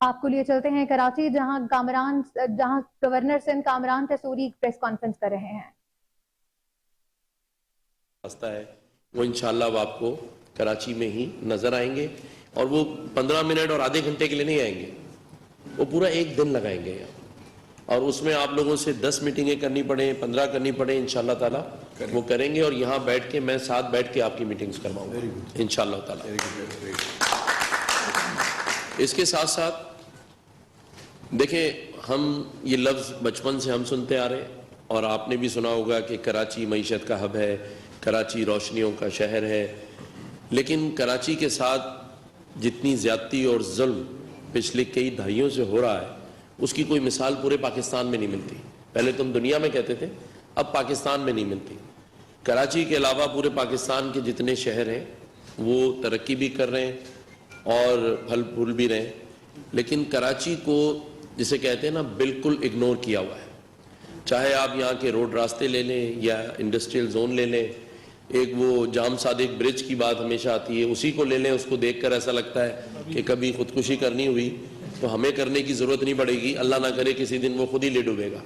آپ کو لیے چلتے ہیں کراچی، جہاں governor Sindh Kamran Tessori press conference کر رہے ہیں۔ راستہ ہے وہ انشاءاللہ وہ آپ کو کراچی میں ہی نظر آئیں گے، اور وہ 15 منٹ اور آدھے گھنٹے کے لیے نہیں آئیں گے، وہ پورا ایک دن لگائیں گے، اور اس میں آپ لوگوں سے 10 میٹنگیں کرنی پڑیں، 15 کرنی پڑیں، انشاءاللہ تعالیٰ وہ کریں گے، اور یہاں بیٹھ کے میں ساتھ بیٹھ کے آپ کی میٹنگز کرواؤں گا انشاءاللہ تعالیٰ۔ اس کے ساتھ ساتھ دیکھیں، ہم یہ لفظ بچپن سے ہم سنتے آ رہے ہیں، اور آپ نے بھی سنا ہوگا کہ کراچی معیشت کا ہب ہے، کراچی روشنیوں کا شہر ہے، لیکن کراچی کے ساتھ جتنی زیادتی اور ظلم پچھلے کئی دہائیوں سے ہو رہا ہے، اس کی کوئی مثال پورے پاکستان میں نہیں ملتی۔ پہلے تم دنیا میں کہتے تھے، اب پاکستان میں نہیں ملتی۔ کراچی کے علاوہ پورے پاکستان کے جتنے شہر ہیں وہ ترقی بھی کر رہے ہیں اور پھل پھول بھی رہے ہیں، لیکن کراچی کو جسے کہتے ہیں نا بالکل اگنور کیا ہوا ہے۔ چاہے آپ یہاں کے روڈ راستے لے لیں یا انڈسٹریل زون لے لیں، ایک وہ جام صادق برج کی بات ہمیشہ آتی ہے، اسی کو لے لیں، اس کو دیکھ کر ایسا لگتا ہے کہ کبھی خودکشی کرنی ہوئی تو ہمیں کرنے کی ضرورت نہیں پڑے گی، اللہ نہ کرے کسی دن وہ خود ہی لے ڈوبے گا۔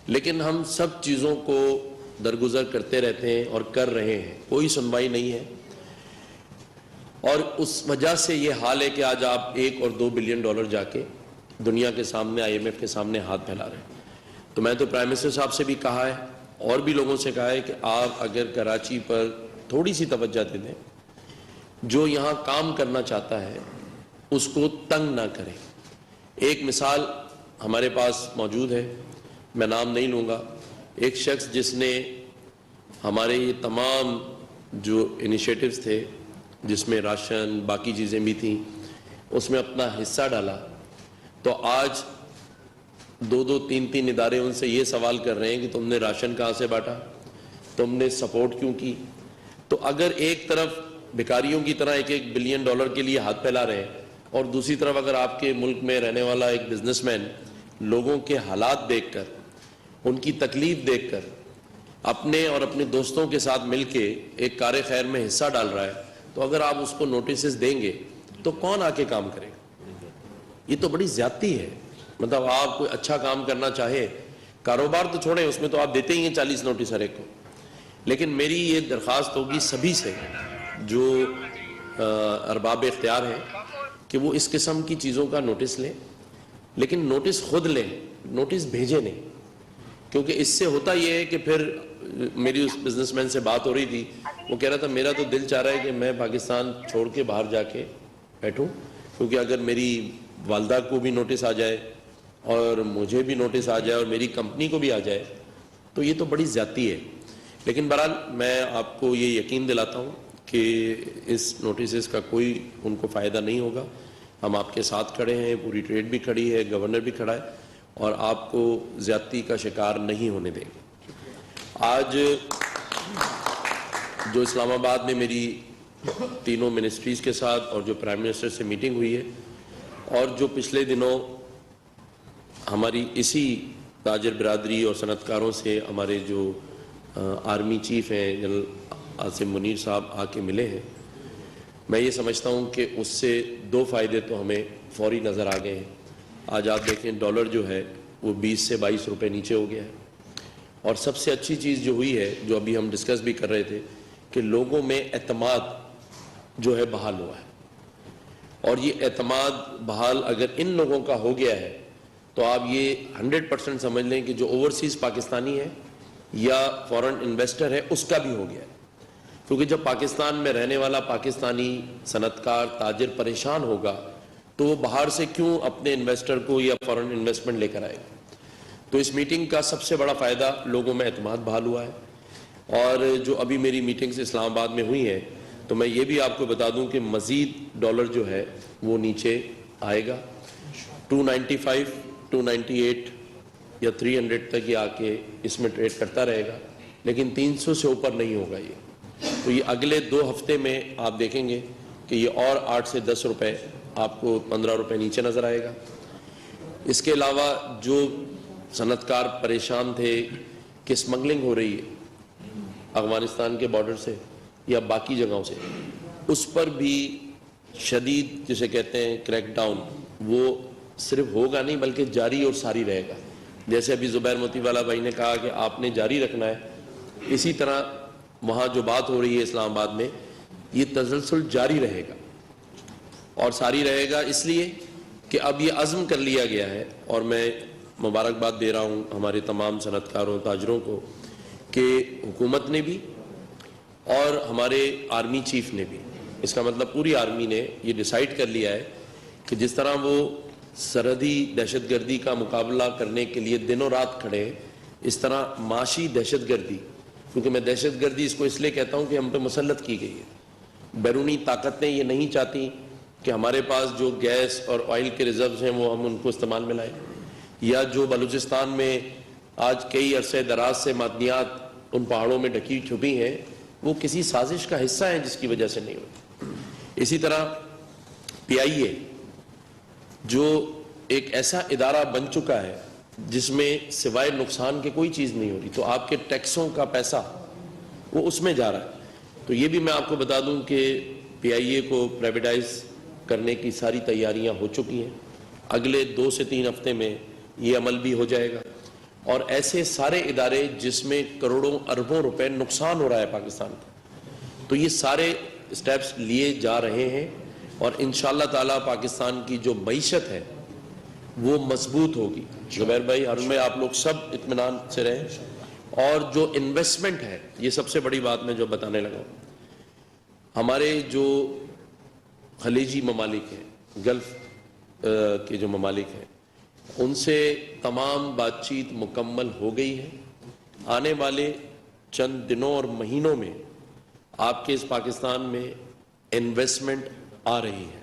لیکن ہم سب چیزوں کو درگزر کرتے رہتے ہیں اور کر رہے ہیں، کوئی سنوائی نہیں ہے، اور اس وجہ سے یہ حال ہے کہ آج آپ 1 اور 2 بلین ڈالر جا کے دنیا کے سامنے، IMF کے سامنے ہاتھ پھیلا رہے ہیں۔ تو میں تو پرائم منسٹر صاحب سے بھی کہا ہے اور بھی لوگوں سے کہا ہے کہ آپ اگر کراچی پر تھوڑی سی توجہ دے دیں، جو یہاں کام کرنا چاہتا ہے اس کو تنگ نہ کریں۔ ایک مثال ہمارے پاس موجود ہے، میں نام نہیں لوں گا، ایک شخص جس نے ہمارے یہ تمام جو انیشیٹوز تھے جس میں راشن باقی چیزیں بھی تھیں اس میں اپنا حصہ ڈالا، تو آج 2 3 ادارے ان سے یہ سوال کر رہے ہیں کہ تم نے راشن کہاں سے بانٹا، تم نے سپورٹ کیوں کی۔ تو اگر ایک طرف بھکاریوں کی طرح 1 بلین ڈالر کے لیے ہاتھ پھیلا رہے ہیں، اور دوسری طرف اگر آپ کے ملک میں رہنے والا ایک بزنس مین لوگوں کے حالات دیکھ کر، ان کی تکلیف دیکھ کر اپنے اور اپنے دوستوں کے ساتھ مل کے ایک کار خیر میں حصہ ڈال رہا ہے، تو اگر آپ اس کو نوٹسز دیں گے تو کون آ کے کام کرے گا؟ یہ تو بڑی زیادتی ہے۔ مطلب آپ کوئی اچھا کام کرنا چاہے، کاروبار تو چھوڑیں، اس میں تو آپ دیتے ہی ہیں 40 نوٹس ہر ایک کو، لیکن میری یہ درخواست ہوگی سبھی سے جو ارباب اختیار ہیں کہ وہ اس قسم کی چیزوں کا نوٹس لیں، لیکن نوٹس خود لیں، نوٹس بھیجیں نہیں، کیونکہ اس سے ہوتا یہ ہے کہ پھر میری اس بزنس مین سے بات ہو رہی تھی، وہ کہہ رہا تھا میرا تو دل چاہ رہا ہے کہ میں پاکستان چھوڑ کے باہر جا کے بیٹھوں، کیونکہ اگر میری والدہ کو بھی نوٹس آ جائے اور مجھے بھی نوٹس آ جائے اور میری کمپنی کو بھی آ جائے تو یہ تو بڑی زیادتی ہے۔ لیکن بہرحال میں آپ کو یہ یقین دلاتا ہوں کہ اس نوٹسز کا کوئی ان کو فائدہ نہیں ہوگا، ہم آپ کے ساتھ کھڑے ہیں، پوری ٹریڈ بھی کھڑی ہے، گورنر بھی کھڑا ہے، اور آپ کو زیادتی کا شکار نہیں ہونے دیں گے۔ آج جو اسلام آباد میں میری 3 منسٹریز کے ساتھ اور جو پرائم منسٹر سے میٹنگ ہوئی ہے، اور جو پچھلے دنوں ہماری اسی تاجر برادری اور صنعت کاروں سے ہمارے جو آرمی چیف ہیں جنرل عاصم منیر صاحب آ کے ملے ہیں، میں یہ سمجھتا ہوں کہ اس سے 2 فائدے تو ہمیں فوری نظر آ گئے ہیں۔ آج آپ دیکھیں ڈالر جو ہے وہ 20 سے 22 روپے نیچے ہو گیا ہے، اور سب سے اچھی چیز جو ہوئی ہے، جو ابھی ہم ڈسکس بھی کر رہے تھے، کہ لوگوں میں اعتماد جو ہے بحال ہوا ہے، اور یہ اعتماد بحال اگر ان لوگوں کا ہو گیا ہے تو آپ یہ 100% سمجھ لیں کہ جو اوورسیز پاکستانی ہے یا فورن انویسٹر ہے اس کا بھی ہو گیا ہے، کیونکہ جب پاکستان میں رہنے والا پاکستانی صنعت کار تاجر پریشان ہوگا تو وہ باہر سے کیوں اپنے انویسٹر کو یا فورن انویسٹمنٹ لے کر آئے گا۔ تو اس میٹنگ کا سب سے بڑا فائدہ لوگوں میں اعتماد بحال ہوا ہے، اور جو ابھی میری میٹنگز اسلام آباد میں ہوئی ہیں تو میں یہ بھی آپ کو بتا دوں کہ مزید ڈالر جو ہے وہ نیچے آئے گا، 295 298 یا 300 تک یہ آ کے اس میں ٹریڈ کرتا رہے گا، لیکن 300 سے اوپر نہیں ہوگا یہ۔ تو یہ اگلے 2 ہفتے میں آپ دیکھیں گے کہ یہ اور 8 سے 10 روپے آپ کو 15 روپے نیچے نظر آئے گا۔ اس کے علاوہ جو صنعت کار پریشان تھے کہ اسمگلنگ ہو رہی ہے افغانستان کے بارڈر سے یا باقی جگہوں سے، اس پر بھی شدید جسے کہتے ہیں کریک ڈاؤن وہ صرف ہوگا نہیں بلکہ جاری اور ساری رہے گا. جیسے ابھی زبیر موتی والا بھائی نے کہا کہ آپ نے جاری رکھنا ہے, اسی طرح وہاں جو بات ہو رہی ہے اسلام آباد میں, یہ تسلسل جاری رہے گا اور ساری رہے گا, اس لیے کہ اب یہ عزم کر لیا گیا ہے. اور میں مبارکباد دے رہا ہوں ہمارے تمام صنعت کاروں تاجروں کو کہ حکومت نے بھی اور ہمارے آرمی چیف نے بھی, اس کا مطلب پوری آرمی نے یہ ڈیسائیڈ کر لیا ہے کہ جس طرح وہ سرحدی دہشت گردی کا مقابلہ کرنے کے لیے دنوں رات کھڑے ہیں, اس طرح معاشی دہشت گردی, کیونکہ میں دہشت گردی اس کو اس لیے کہتا ہوں کہ ہم پہ مسلط کی گئی ہے. بیرونی طاقتیں یہ نہیں چاہتی کہ ہمارے پاس جو گیس اور آئل کے ریزروز ہیں وہ ہم ان کو استعمال میں لائیں, یا جو بلوچستان میں آج کئی عرصے دراز سے معدنیات ان پہاڑوں میں ڈھکی چھپی ہیں, وہ کسی سازش کا حصہ ہیں جس کی وجہ سے نہیں ہوئی. اسی طرح پی آئی اے جو ایک ایسا ادارہ بن چکا ہے جس میں سوائے نقصان کے کوئی چیز نہیں ہو رہی, تو آپ کے ٹیکسوں کا پیسہ وہ اس میں جا رہا ہے. تو یہ بھی میں آپ کو بتا دوں کہ پی آئی اے کو پرائیویٹائز کرنے کی ساری تیاریاں ہو چکی ہیں, اگلے 2 سے 3 ہفتے میں یہ عمل بھی ہو جائے گا. اور ایسے سارے ادارے جس میں کروڑوں اربوں روپے نقصان ہو رہا ہے پاکستان کا, تو یہ سارے سٹیپس لیے جا رہے ہیں اور انشاءاللہ تعالی پاکستان کی جو معیشت ہے وہ مضبوط ہوگی. زبیر بھائی ہر میں آپ لوگ سب اطمینان سے رہیں. اور جو انویسٹمنٹ ہے, یہ سب سے بڑی بات میں جو بتانے لگا ہوں, ہمارے جو خلیجی ممالک ہیں, گلف کے جو ممالک ہیں, ان سے تمام بات چیت مکمل ہو گئی ہے. آنے والے چند دنوں اور مہینوں میں آپ کے اس پاکستان میں انویسٹمنٹ آ رہی ہے.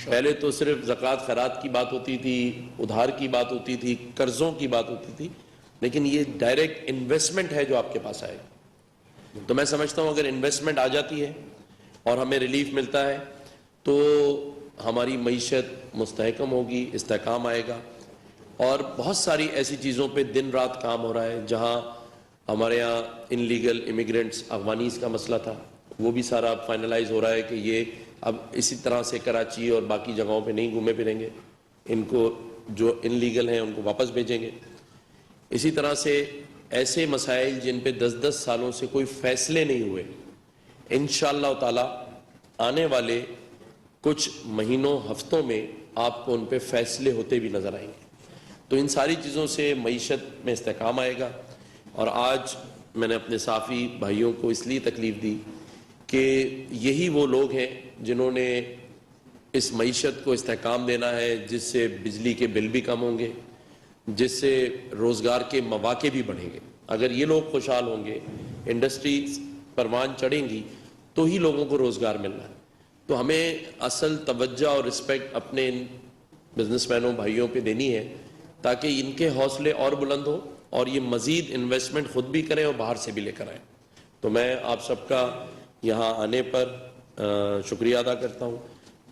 پہلے تو صرف زکوٰۃ خیرات کی بات ہوتی تھی, ادھار کی بات ہوتی تھی, قرضوں کی بات ہوتی تھی, لیکن یہ ڈائریکٹ انویسٹمنٹ ہے جو آپ کے پاس آئے گا. تو میں سمجھتا ہوں اگر انویسٹمنٹ آ جاتی ہے اور ہمیں ریلیف ملتا ہے تو ہماری معیشت مستحکم ہوگی, استحکام آئے گا. اور بہت ساری ایسی چیزوں پہ دن رات کام ہو رہا ہے, جہاں ہمارے یہاں ان لیگل امیگرینٹس افغانیز کا مسئلہ تھا, وہ بھی سارا فائنلائز ہو رہا ہے کہ یہ اب اسی طرح سے کراچی اور باقی جگہوں پہ نہیں گھومے پھریں گے, ان کو جو ان لیگل ہیں ان کو واپس بھیجیں گے. اسی طرح سے ایسے مسائل جن پہ 10-10 سالوں سے کوئی فیصلے نہیں ہوئے, انشاءاللہ تعالی آنے والے کچھ مہینوں ہفتوں میں آپ کو ان پہ فیصلے ہوتے بھی نظر آئیں گے. تو ان ساری چیزوں سے معیشت میں استحکام آئے گا. اور آج میں نے اپنے صحافی بھائیوں کو اس لیے تکلیف دی کہ یہی وہ لوگ ہیں جنہوں نے اس معیشت کو استحکام دینا ہے, جس سے بجلی کے بل بھی کم ہوں گے, جس سے روزگار کے مواقع بھی بڑھیں گے. اگر یہ لوگ خوشحال ہوں گے, انڈسٹریز پروان چڑھیں گی, تو ہی لوگوں کو روزگار ملنا ہے. تو ہمیں اصل توجہ اور رسپیکٹ اپنے ان بزنس مینوں بھائیوں پہ دینی ہے تاکہ ان کے حوصلے اور بلند ہو اور یہ مزید انویسٹمنٹ خود بھی کریں اور باہر سے بھی لے کر آئیں. تو میں آپ سب کا یہاں آنے پر شکریہ ادا کرتا ہوں.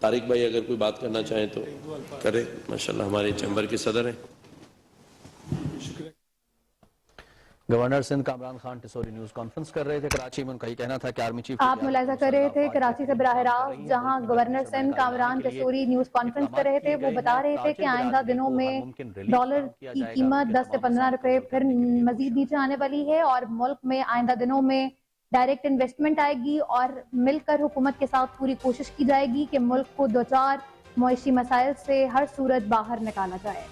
طارق بھائی اگر کوئی بات کرنا چاہیں تو کریں, ماشاءاللہ ہمارے چیمبر کے صدر ہیں. Governor Sindh Kamran Khan Tessori news conference کر رہے تھے کراچی میں. ان کا یہ کہنا تھا کہ آرمی چیف آپ ملاحظہ کر رہے تھے کراچی سے براہ راست جہاں governor Sindh Kamran Tessori news conference کر رہے تھے, وہ بتا رہے تھے کہ آئندہ دنوں میں ڈالر کی قیمت 10 سے 15 روپے پھر مزید نیچے آنے والی ہے, اور ملک میں آئندہ دنوں میں ڈائریکٹ انویسٹمنٹ آئے گی, اور مل کر حکومت کے ساتھ پوری کوشش کی جائے گی کہ ملک کو دوچار معاشی مسائل سے ہر صورت باہر نکالا جائے.